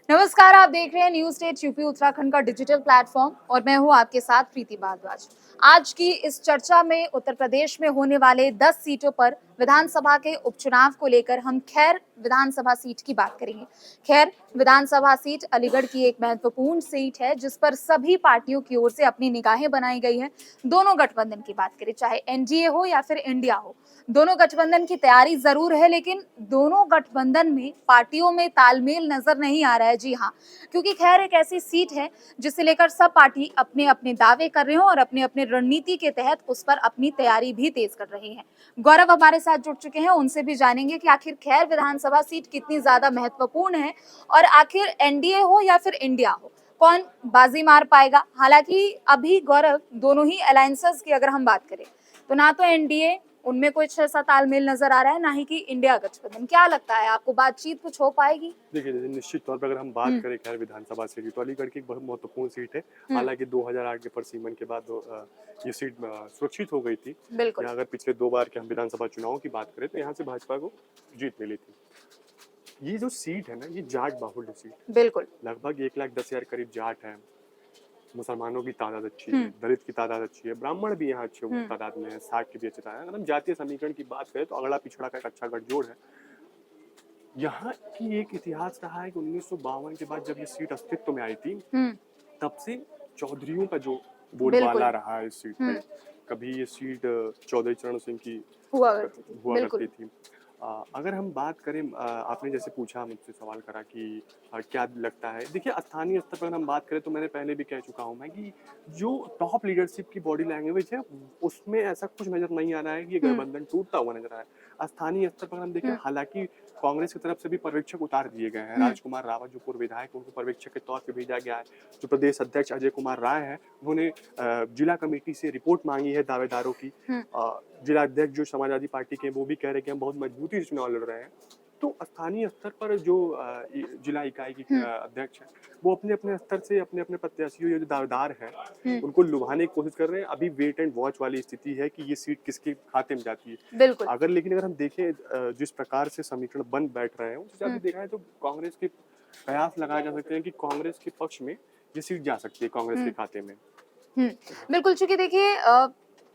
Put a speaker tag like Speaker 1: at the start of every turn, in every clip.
Speaker 1: नमस्कार, आप देख रहे हैं न्यूज स्टेट यूपी उत्तराखंड का डिजिटल प्लेटफॉर्म और मैं हूं आपके साथ प्रीति भारद्वाज। आज की इस चर्चा में उत्तर प्रदेश में होने वाले 10 सीटों पर विधानसभा के उपचुनाव को लेकर हम खैर विधानसभा सीट की बात करेंगे। खैर विधानसभा सीट अलीगढ़ की एक महत्वपूर्ण सीट है जिस पर सभी पार्टियों की ओर से अपनी निगाहें बनाई गई हैं। दोनों गठबंधन की बात करें, चाहे एनडीए हो या फिर इंडिया हो, दोनों गठबंधन की तैयारी जरूर है, लेकिन दोनों गठबंधन में पार्टियों में तालमेल नजर नहीं आ रहा है। जी हाँ, क्योंकि खैर एक ऐसी सीट है जिसे लेकर सब पार्टी अपने अपने दावे कर रहे हैं और अपने अपने रणनीति के तहत उस पर अपनी तैयारी भी तेज कर रहे हैं। गौरव हमारे साथ जुड़ चुके हैं, उनसे भी जानेंगे कि आखिर खैर विधानसभा सीट कितनी ज्यादा महत्वपूर्ण है और आखिर एनडीए हो या फिर इंडिया हो, कौन बाजी मार पाएगा। हालांकि अभी गौरव दोनों ही अलायंसेस की अगर हम बात करें तो ना तो एनडीए उनमें कुछ ऐसा तालमेल नजर आ रहा है, ना ही कि इंडिया गठबंधन। क्या लगता है आपको, बातचीत कुछ हो पाएगी?
Speaker 2: देखिए, जैसे निश्चित तौर पे अगर हम बात करें खैर विधानसभा सीट की, तो अलीगढ़ की एक बहुत महत्वपूर्ण सीट है। हालाँकि 2008 के परसीमन के बाद ये सीट सुरक्षित हो गई थी।
Speaker 1: बिल्कुल।
Speaker 2: यहाँ अगर पिछले 2 बार के हम विधानसभा चुनावों की बात करें, तो यहाँ से भाजपा को जीत मिली थी। ये जो सीट है ना, ये जाट बाहुल्य सीट,
Speaker 1: बिल्कुल।
Speaker 2: लगभग 1,10,000 करीब जाट हैं। मुसलमानों की तादाद अच्छी है, दलित की तादाद अच्छी है, ब्राह्मण भी यहाँ अच्छे तादाद में है, 60 की भी अच्छी तादाद है। अगर हम जातीय समीकरण की बात करें तो अगड़ा पिछड़ा का एक अच्छा गठजोड़ है। यहाँ की एक इतिहास रहा है कि 1952 के बाद जब ये सीट अस्तित्व में आई थी, तब से चौधरियों का जो बोलबाला रहा है इस सीट पे। कभी ये सीट चौधरी चरण सिंह की हुआ करती थी। अगर हम बात करें, आपने जैसे पूछा, मुझसे सवाल करा कि क्या लगता है। देखिए, स्थानीय स्तर पर अगर हम बात करें तो मैंने पहले भी कह चुका हूँ मैं कि जो टॉप लीडरशिप की बॉडी लैंग्वेज है, उसमें ऐसा कुछ नजर नहीं आ रहा है कि ये गठबंधन टूटता हुआ नजर आ रहा है। स्थानीय स्तर पर हम देखें, हालांकि कांग्रेस की तरफ से भी पर्यवेक्षक उतार दिए गए हैं। राजकुमार रावत जो पूर्व विधायक, उनको पर्यवेक्षक के तौर पर भेजा गया है। जो प्रदेश अध्यक्ष अजय कुमार राय है, उन्होंने जिला कमेटी से रिपोर्ट मांगी है दावेदारों की। जिला अध्यक्ष जो समाजवादी पार्टी के, वो भी कह रहे हैं कि हम बहुत मजबूती से चुनाव लड़ रहे हैं। तो स्थानीय स्तर पर जो जिला इकाई की अध्यक्ष है, वो अपने अपने स्तर से अपने अपने प्रत्याशियों या जो दावेदार हैं, उनको लुभाने की कोशिश कर रहे हैं। अभी वेट एंड वॉच वाली स्थिति है कि ये सीट किसके खाते में जाती है।
Speaker 1: बिल्कुल।
Speaker 2: अगर हम देखें जिस प्रकार से समीकरण बन बैठ रहे हैं, उस हिसाब से देखा है तो कांग्रेस के कयास लगाए जा सकते हैं कि कांग्रेस के पक्ष में ये सीट जा सकती है, कांग्रेस के खाते में।
Speaker 1: बिल्कुल, चूंकि देखिए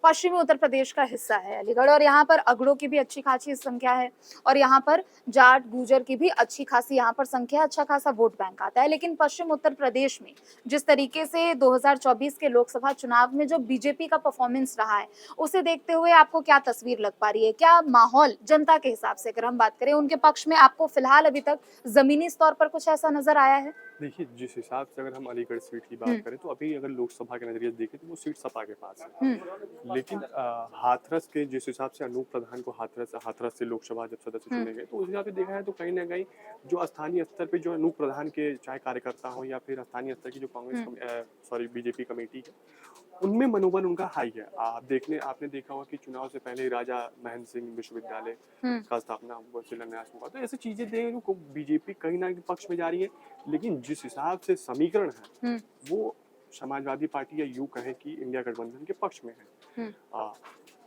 Speaker 1: पश्चिमी उत्तर प्रदेश का हिस्सा है अलीगढ़ और यहाँ पर अगड़ों की भी अच्छी खासी संख्या है और यहाँ पर जाट गुर्जर की भी अच्छी खासी यहाँ पर संख्या, अच्छा खासा वोट बैंक आता है। लेकिन पश्चिम उत्तर प्रदेश में जिस तरीके से 2024 के लोकसभा चुनाव में जो बीजेपी का परफॉर्मेंस रहा है, उसे देखते हुए आपको क्या तस्वीर लग पा रही है? क्या माहौल जनता के हिसाब से अगर हम बात करें उनके पक्ष में आपको फिलहाल अभी तक जमीनी स्तर पर कुछ ऐसा नजर आया है?
Speaker 2: देखिए, जिस हिसाब से अगर हम अलीगढ़ सीट की बात करें तो अभी अगर लोकसभा के नजरिए से देखें तो वो सीट सपा के पास है। लेकिन हाथरस के जिस हिसाब से अनूप प्रधान को हाथरस से लोकसभा जब सदस्य चुने गए, तो उस हिसाब से देखा है तो कहीं ना कहीं जो स्थानीय स्तर पे जो अनूप प्रधान के चाहे कार्यकर्ता हो या फिर स्थानीय स्तर की जो बीजेपी कमेटी है, उनमें मनोबल उनका हाई है। आपने देखा होगा कि चुनाव से पहले राजा महेंद्र सिंह विश्वविद्यालय का स्थापना हुआ, शिलान्यास हुआ। तो ऐसी चीजें देख को बीजेपी कहीं ना कहीं पक्ष में जा रही है। लेकिन जिस हिसाब से समीकरण है, वो समाजवादी पार्टी या यूं कहें कि इंडिया गठबंधन के पक्ष में है।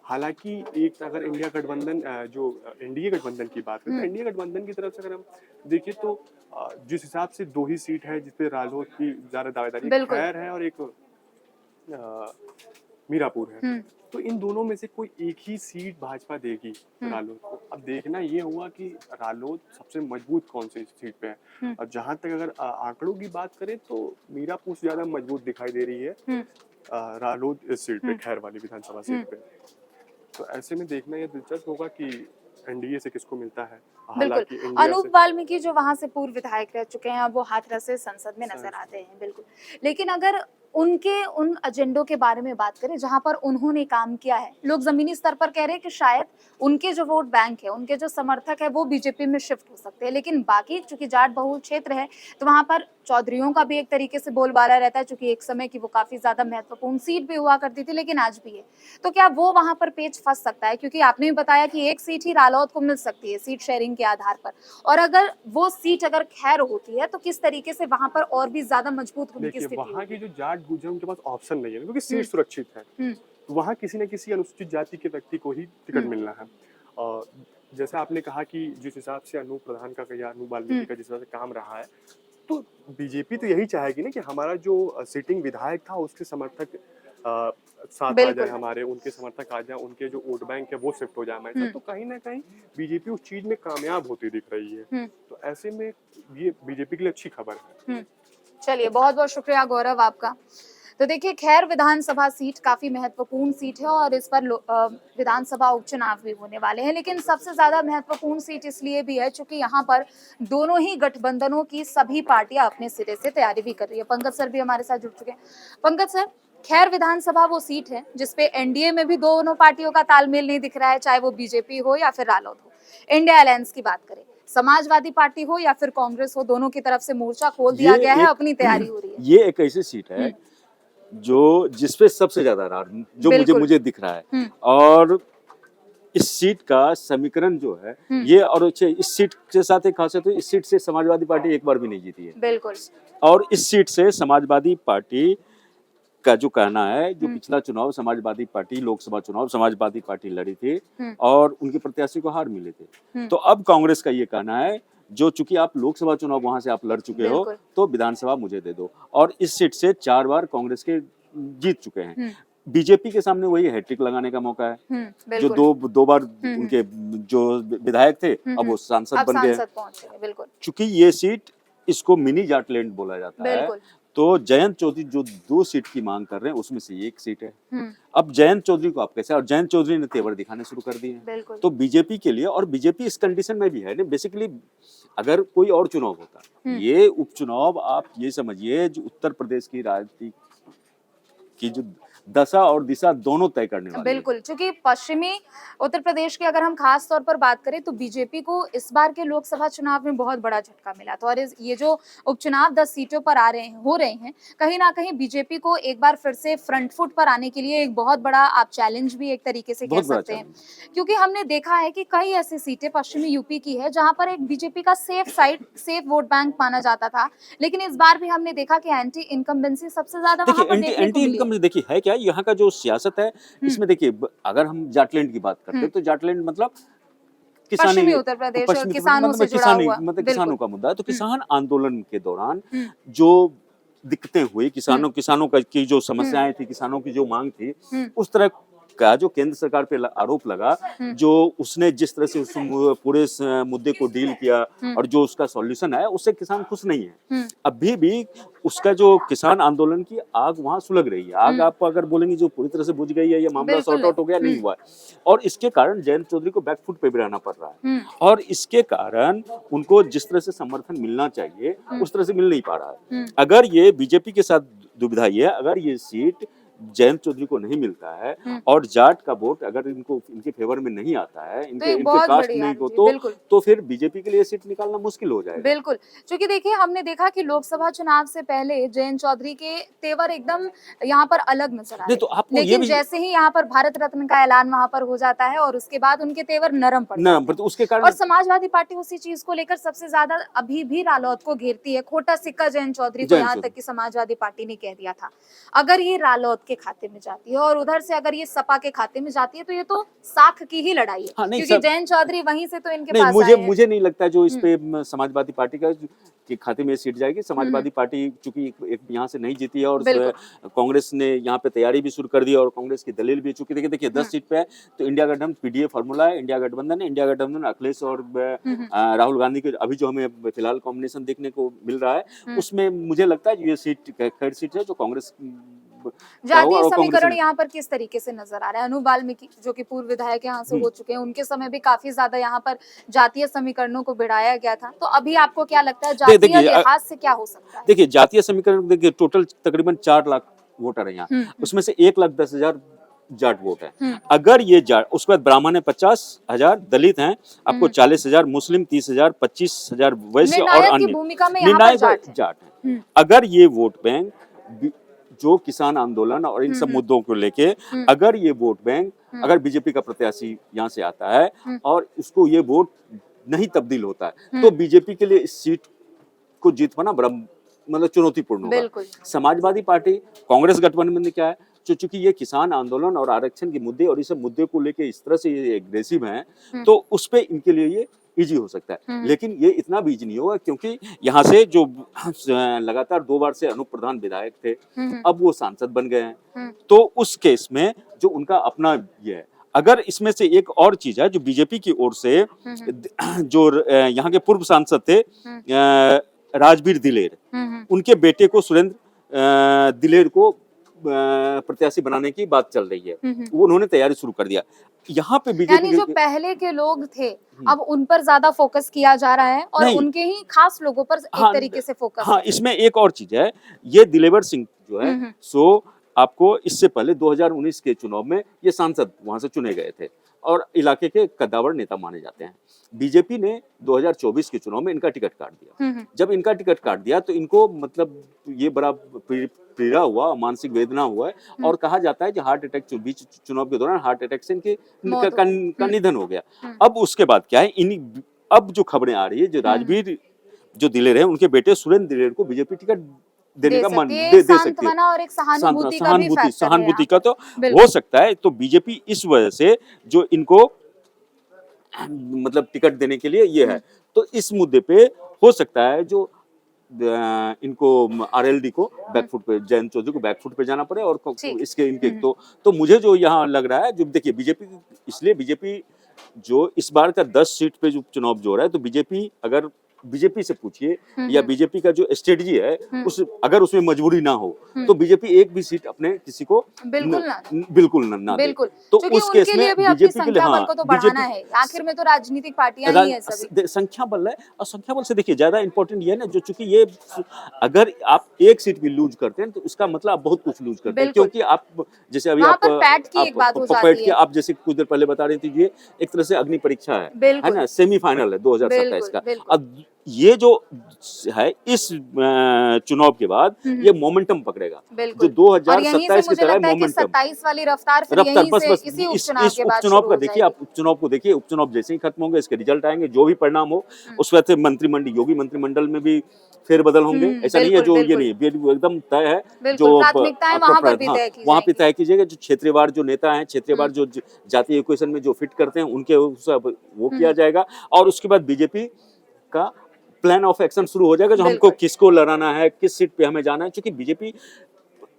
Speaker 2: हालांकि एक अगर इंडिया गठबंधन जो एनडीए गठबंधन की बात करें तो एनडीए गठबंधन की तरफ से अगर हम देखें तो जिस हिसाब से 2 ही सीट है जिसपे रालोद की ज्यादा दावेदारी, खैर है और एक मीरापुर है। तो इन दोनों में से कोई एक ही सीट भाजपा देगी रालोद को। अब देखना ये हुआ कि रालोद सबसे मजबूत कौन सी सीट पे है। और जहां तक अगर आंकड़ों की बात करें तो मीरापुर से ज्यादा मजबूत दिखाई दे रही है रालोद इस सीट पे, खैर वाली विधानसभा सीट पे। तो ऐसे में देखना ये दिलचस्प होगा कि एनडीए से किसको मिलता है।
Speaker 1: बिल्कुल, अनूप वाल्मीकि जो वहां से पूर्व विधायक रह चुके हैं, अब वो हाथरस से संसद में नजर आते हैं। बिल्कुल, लेकिन अगर उनके उन एजेंडों के बारे में बात करें जहां पर उन्होंने काम किया है, लोग जमीनी स्तर पर कह रहे हैं कि शायद उनके जो वोट बैंक है, उनके जो समर्थक है, वो बीजेपी में शिफ्ट हो सकते हैं। लेकिन बाकी चूंकि जाट बहुल क्षेत्र है तो वहां पर चौधरियों का भी एक तरीके से बोलबाला रहता है, चूंकि एक समय की वो काफी ज्यादा महत्वपूर्ण सीट भी हुआ करती थी, लेकिन आज भी है। तो क्या वो वहां पर पेच फंस सकता है? क्योंकि आपने भी बताया कि एक सीट ही रालोद को मिल सकती है सीट शेयरिंग के आधार पर, और अगर वो सीट अगर खैर होती है तो किस तरीके से वहां पर और भी ज्यादा मजबूत होने की स्थिति होगी?
Speaker 2: वहाँ की जो जाट गुर्जर उनके पास ऑप्शन नहीं है क्योंकि सीट सुरक्षित है। वहाँ किसी न किसी अनुसूचित जाति के व्यक्ति को ही टिकट मिलना है। जैसे आपने कहा कि जिस हिसाब से अनूप प्रधान का या अनूप वाल्मीकि का जिस तरह से काम रहा है, तो बीजेपी तो यही चाहेगी ना कि हमारा जो सिटिंग विधायक था उसके समर्थक साथ आ जाए,
Speaker 1: बिल्कुल।
Speaker 2: हमारे उनके समर्थक आ जाए, उनके जो वोट बैंक है वो शिफ्ट हो जाए हमारे साथ। तो कहीं ना कहीं बीजेपी उस चीज में कामयाब होती दिख रही है। तो ऐसे में ये बीजेपी के लिए अच्छी खबर है।
Speaker 1: चलिए, बहुत बहुत शुक्रिया गौरव आपका। तो देखिए, खैर विधानसभा सीट काफी महत्वपूर्ण सीट है और इस पर विधानसभा उपचुनाव भी होने वाले हैं, लेकिन सबसे ज्यादा महत्वपूर्ण सीट इसलिए भी है क्योंकि यहाँ पर दोनों ही गठबंधनों की सभी पार्टियां अपने सिरे से तैयारी भी कर रही है। पंकज सर भी हमारे साथ जुड़ चुके हैं। पंकज सर, खैर विधानसभा वो सीट है जिसपे एनडीए में भी दोनों पार्टियों का तालमेल नहीं दिख रहा है, चाहे वो बीजेपी हो या फिर रालोद हो। इंडिया अलायंस की बात करें, समाजवादी पार्टी हो या फिर कांग्रेस हो, दोनों की तरफ से मोर्चा खोल दिया गया है, अपनी तैयारी हो रही है।
Speaker 3: ये एक ऐसी सीट है जो जिसपे सबसे ज्यादा रार जो मुझे दिख रहा है। और इस सीट का समीकरण जो है ये, और इस सीट के साथ एक खासियत है, इस सीट से समाजवादी पार्टी एक बार भी नहीं जीती है।
Speaker 1: बिल्कुल।
Speaker 3: और इस सीट से समाजवादी पार्टी का जो कहना है, जो पिछला चुनाव समाजवादी पार्टी, लोकसभा चुनाव समाजवादी पार्टी लड़ी थी और उनके प्रत्याशी को हार मिले थे। तो अब कांग्रेस का ये कहना है, जो चूंकि आप लोकसभा चुनाव वहां से आप लड़ चुके हो, तो विधानसभा मुझे दे दो। और इस सीट से 4 बार कांग्रेस के जीत चुके हैं। बीजेपी के सामने वही हैट्रिक लगाने का मौका है, जो दो बार उनके जो विधायक थे अब वो सांसद बन गए। चूंकि ये सीट, इसको मिनी जाटलैंड बोला जाता है, तो जयंत चौधरी जो 2 सीट की मांग कर रहे हैं उसमें से एक सीट है। अब जयंत चौधरी को आप कैसे, और जयंत चौधरी ने तेवर दिखाने शुरू कर दिए हैं। तो बीजेपी के लिए, और बीजेपी इस कंडीशन में भी है ना, बेसिकली अगर कोई और चुनाव होता, ये उपचुनाव आप ये समझिए जो उत्तर प्रदेश की राजनीति की जो दशा और दिशा दोनों तय करने वाली है।
Speaker 1: बिल्कुल, क्योंकि पश्चिमी उत्तर प्रदेश की अगर हम खास तौर पर बात करें तो बीजेपी को इस बार के लोकसभा चुनाव में बहुत बड़ा झटका मिला था और ये जो उपचुनाव 10 सीटों पर हो रहे हैं, कहीं ना कहीं बीजेपी को एक बार फिर से फ्रंट फुट पर आने के लिए एक बहुत बड़ा आप चैलेंज भी एक तरीके से कह सकते हैं। क्योंकि हमने देखा है कि कई ऐसी सीटें पश्चिमी यूपी की है जहां पर एक बीजेपी का सेफ वोट बैंक माना जाता था, लेकिन इस बार भी हमने देखा कि एंटी इनकम्बेंसी सबसे ज्यादा वहां पर देखने को मिली है।
Speaker 3: देखिए है क्या यहाँ का जो सियासत है, इसमें देखिए अगर हम जाटलैंड की बात करते हैं तो जाटलैंड मतलब
Speaker 1: पश्चिमी उत्तर प्रदेश और किसानों से जुड़ा हुआ,
Speaker 3: मतलब किसानों का मुद्दा है। तो किसान आंदोलन के दौरान जो दिक्कतें हुई, किसानों का की जो समस्याएं थी, किसानों की जो मांग थी, उस तरह का जो केंद्र सरकार पे आरोप लगा, जो उसने जिस तरह से उस पूरे मुद्दे को डील किया और जो उसका सॉल्यूशन है, उससे किसान खुश नहीं है। अभी भी उसका जो किसान आंदोलन की आग वहां सुलग रही है। आग आप अगर बोलेंगे जो पूरी तरह से बुझ गई है, ये मामला सॉर्ट आउट हो गया, नहीं हुआ है। और इसके कारण जयंत चौधरी को बैकफुट पे भी रहना पड़ रहा है और इसके कारण उनको जिस तरह से समर्थन मिलना चाहिए उस तरह से मिल नहीं पा रहा है। अगर ये बीजेपी के साथ दुविधा ये है, अगर ये सीट जयंत चौधरी को नहीं मिलता है और जाट का वोट अगर इनके फेवर में नहीं आता है, इनके कास्ट नहीं को, तो फिर बीजेपी के लिए सीट निकालना मुश्किल हो जाएगा।
Speaker 1: बिल्कुल, क्योंकि देखिए हमने देखा कि लोकसभा चुनाव से पहले जयंत चौधरी के तेवर एकदम यहाँ पर अलग नजर आए,
Speaker 3: तो
Speaker 1: लेकिन जैसे ही यहाँ पर भारत रत्न का ऐलान वहाँ पर हो जाता है और उसके बाद उनके तेवर नरम पड़ जाते हैं।
Speaker 3: उसके कारण
Speaker 1: और समाजवादी पार्टी उसी चीज को लेकर सबसे ज्यादा अभी भी रालोद को घेरती है। खोटा सिक्का जयंत चौधरी को, यहाँ तक कि समाजवादी पार्टी ने कह दिया था अगर ये रालोद के खाते में जाती है और उधर से अगर ये सपा के खाते में जाती है तो ये तो साख की ही लड़ाई है। क्योंकि जयंत चौधरी वहीं से तो इनके पास आए हैं।
Speaker 3: मुझे नहीं लगता जो इस पे समाजवादी पार्टी का के खाते में सीट जाएगी। समाजवादी पार्टी चूंकि यहाँ से नहीं जीती है और कांग्रेस ने यहाँ पे तैयारी भी शुरू कर दी और कांग्रेस की दलील भी, चूंकि देखिए 10 सीट पे है तो इंडिया गठबंधन पीडीए फॉर्मूला है, इंडिया गठबंधन अखिलेश और राहुल गांधी के अभी जो हमें फिलहाल कॉम्बिनेशन देखने को मिल रहा है, उसमें मुझे लगता है ये सीट थर्ड सीट है जो कांग्रेस।
Speaker 1: जातीय समीकरण यहाँ पर किस तरीके से नजर आ रहा है? अनूप वाल्मीकि जो कि पूर्व विधायक यहाँ से हो चुके हैं, उनके समय भी काफी ज्यादा यहाँ पर जातीय समीकरणों को बढ़ाया गया था। तो अभी आपको क्या लगता है जातीय लिहाज से क्या हो सकता है?
Speaker 3: देखिए जातीय समीकरण, देखिए टोटल तकरीबन 4 लाख वोटर है यहाँ, उसमें से 1,10,000 जाट वोट है। अगर ये जाट, उसके बाद ब्राह्मण है 50,000, दलित हैं आपको 40,000, मुस्लिम 30,000, 25,000 वैश्य और अन्य निर्णायक जाट है। अगर ये वोट बैंक जो किसान आंदोलन और इन सब मुद्दों को लेके, अगर ये वोट बैंक, अगर बीजेपी का प्रत्याशी यहाँ से आता है और उसको ये वोट नहीं तब्दील होता है, तो बीजेपी के लिए इस सीट को जीत पाना बड़ा मतलब चुनौतीपूर्ण होगा। समाजवादी पार्टी कांग्रेस गठबंधन में क्या है, चूंकि ये किसान आंदोलन और आरक्षण के मुद्दे और इस मुद्दे को लेके इस तरह से ये एग्रेसिव हैं, तो उस पे इनके लिए ये इजी हो सकता है, लेकिन ये इतना भी इजी नहीं होगा क्योंकि यहाँ से जो लगातार 2 बार से अनूप प्रधान विधायक थे, अब वो सांसद बन गए हैं। तो उस केस में जो उनका अपना ये है, अगर इसमें से एक और चीज है जो बीजेपी की ओर से जो यहाँ के पूर्व सांसद थे राजवीर दिलेर, उनके बेटे को सुरेंद्र दिलेर को प्रत्याशी बनाने की बात चल रही है, वो उन्होंने तैयारी शुरू कर दिया। यहाँ पे बीजेपी
Speaker 1: यानी जो पहले के लोग थे अब उन पर ज्यादा फोकस किया जा रहा है और उनके ही खास लोगों पर एक तरीके से फोकस
Speaker 3: हाँ, इसमें एक और चीज है, ये दिलेवर सिंह जो है सो आपको इससे पहले 2019 के चुनाव में ये सांसद वहां से चुने गए थे और इलाके के कद्दावर नेता माने जाते हैं। बीजेपी ने 2024 के चुनाव में इनका टिकट काट दिया। जब इनका टिकट काट दिया तो इनको मतलब ये बड़ा पीड़ा हुआ, मानसिक वेदना हुआ है और कहा जाता है कि हार्ट अटैक बीच चुनाव के दौरान हार्ट अटैक से इनका निधन हो गया। अब उसके बाद क्या है, अब जो खबरें आ रही है, जो राजवीर जो दिलेर है उनके बेटे सुरेंद्र दिलेर को बीजेपी टिकट देने का मन दे सकती है
Speaker 1: और एक
Speaker 3: सहानुभूति का तो हो सकता है। तो बीजेपी इस वजह से जो इनको मतलब टिकट देने के लिए ये है, तो इस मुद्दे पे हो सकता है जो इनको आरएलडी को बैकफुट पे, जयंत चौधरी को बैकफुट पे जाना पड़े और इसके इनके तो मुझे जो यहाँ लग रहा है, जो देखिए बीजेपी, इसलिए बीजेपी जो इस बार का 10 सीट पे जो चुनाव जो हो रहा है, तो बीजेपी अगर बीजेपी से पूछिए या बीजेपी का जो स्ट्रेटजी है उस अगर उसमें मजबूरी ना हो तो बीजेपी एक भी सीट अपने किसी को बिल्कुल ना दे।
Speaker 1: तो उस केस में बीजेपी के लिए हाँ तो बढ़ाना है, आखिर में तो राजनीतिक पार्टियां ही है सभी,
Speaker 3: संख्या बल है। और संख्या बल से देखिए ज्यादा इंपॉर्टेंट ये है ना, जो चूंकि ये अगर आप एक सीट भी लूज करते हैं तो उसका मतलब आप बहुत कुछ लूज करते हैं, क्योंकि आप जैसे अभी आप पैट की आप जैसे कुछ देर पहले बता रही थी, ये एक तरह से अग्नि परीक्षा है ना, सेमीफाइनल है 2027 का। अब ये जो है इस चुनाव के बाद ये मोमेंटम पकड़ेगा, जो 2027 की तरह मोमेंटम
Speaker 1: 27 वाली रफ्तार
Speaker 3: बस इस उपचुनाव का देखिए, आप उपचुनाव को देखिए, उपचुनाव जैसे ही खत्म होंगे इसके रिजल्ट आएंगे, जो भी परिणाम हो उस वजह से मंत्रिमंडल, योगी मंत्रिमंडल में भी फेरबदल होंगे, ऐसा नहीं है जो ये नहीं, एकदम तय है जो वहाँ पे तय कीजिएगा। जो क्षेत्रवार जो नेता हैं, क्षेत्रवार जो जातीय इक्वेशन में जो फिट करते हैं उनके वो किया जाएगा और उसके बाद बीजेपी का प्लान ऑफ एक्शन शुरू हो जाएगा, जो हमको किसको लड़ाना है, किस सीट पे हमें जाना है, क्योंकि बीजेपी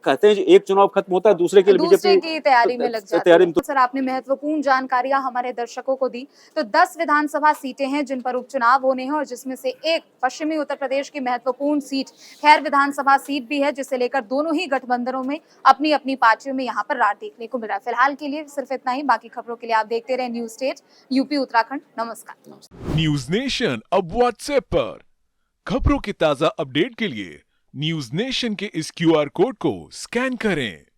Speaker 3: कहते हैं जो एक चुनाव खत्म होता है दूसरे के लिए बीजेपी
Speaker 1: की तैयारी में लग जाती है। सर, आपने महत्वपूर्ण जानकारियां हमारे दर्शकों को दी। तो 10 विधानसभा सीटें हैं जिन पर उपचुनाव होने हैं और जिसमें से एक पश्चिमी उत्तर प्रदेश की महत्वपूर्ण सीट खैर विधानसभा सीट भी है, जिसे लेकर दोनों ही गठबंधनों में अपनी अपनी पार्टियों में यहाँ पर रार देखने को मिल रहा है। फिलहाल के लिए सिर्फ इतना ही, बाकी खबरों के लिए आप देखते रहे न्यूज स्टेट यूपी उत्तराखंड। नमस्कार।
Speaker 4: न्यूज नेशन अब व्हाट्सएप पर खबरों की ताजा अपडेट के लिए न्यूज नेशन के इस QR कोड को स्कैन करें।